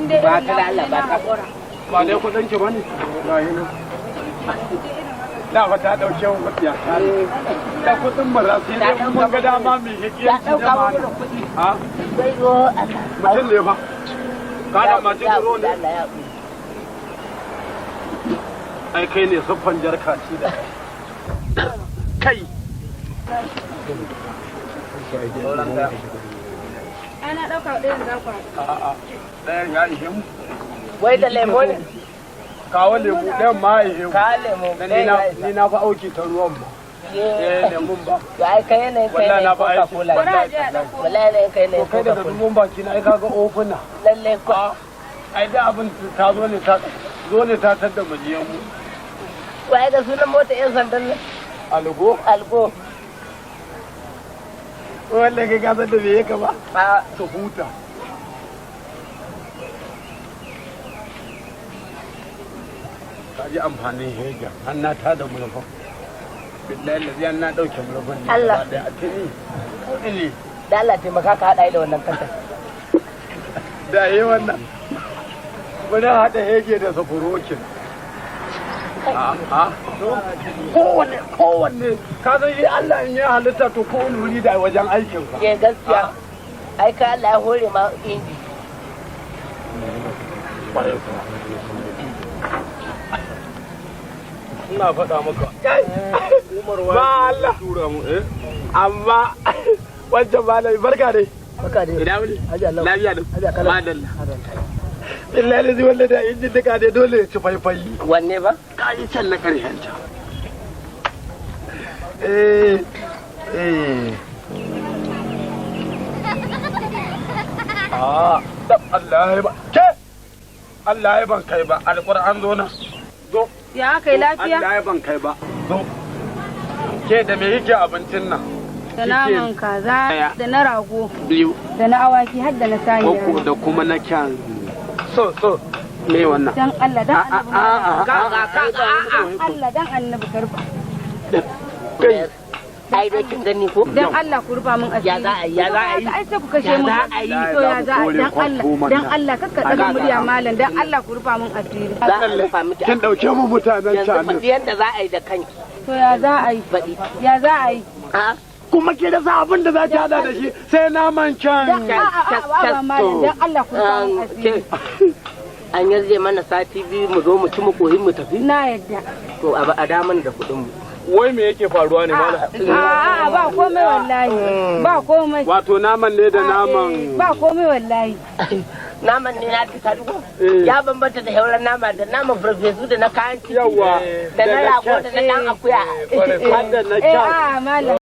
ba ka da Allah ba ka ba dai kudin ki bane da ba ta dauke mu kudi da kudin mara sai dai mun ga dama mai hikiyar ya dauka mu da kudi ha bai zo mutum ne fa kada ma ji ro ne ai kai ne suffan jarka ci da kai ana dauka ɗayan zakwa a'a ɗayan ya ihe mu wai da lemo ne kawo lemu ɗayan ma ya ihe mu ka lemo ni na fa auki ta ruwan ba lemun ba to ai kai ne coca cola wallahi ne kai ne kai da dubun baki na ai kaga ofuna lalle ko ai da abin ta zo ne ta tadda majiyan mu wai da sunan mota yan sandan ne algo wanda kai ka san da me yake ba to huta ka ji amfanin hega an na ta da mulfan billahi lazi an na dauke mulfan ne Allah da a tini ne da Allah taimaka ka hada da wannan kanta da yi wannan muna hada hege da safurokin kowanne ka san shi Allah in ya halitta to kowane wuri da wajen aikin ka ke gaskiya ai ka Allah ya hore ma inji ina faɗa maka Umar wa Allah tura mu amma wancan malami barka dai ina wuni lafiya da madalla illa lazi wanda da injin duka dai dole ya ci faifayi wanne ba ka yi can na ƙarshen ta Allah ya ba ke Allah ya ban kai ba alƙur'an zo na zo ya kai lafiya Allah ya ban kai ba zo ke da me yake abincin nan da naman kaza da na rago biyu da na awaki har da na saniya da kuma na kyan so me wannan dan Allah dan Allah dan annabi karba kai ai da kin gani ko dan Allah ku rufa min asiri ya za a yi ai sai ku kashe mu to ya za a dan Allah kakka daga murya malam dan Allah ku rufa min asiri za a rufa miki kin dauke mu mutanen yanzu can fadi yanda za a yi da kanki to ya za a yi ya za a yi kuma ke da sa abin da za ki hada da shi sai naman can dan malam dan Allah ku rufa min asiri an yarje mana sati biyu mu zo mu ci mu koyi mu tafi na yadda to a daman da kuɗin mu wai me yake faruwa ne malam a'a ba komai wallahi ba komai wato naman ne da naman ba komai wallahi naman ne na ta dugo ya bambanta da hauran nama da naman farfesu da na kayan ciki yawa da na rago da na dan akuya da na a'a malam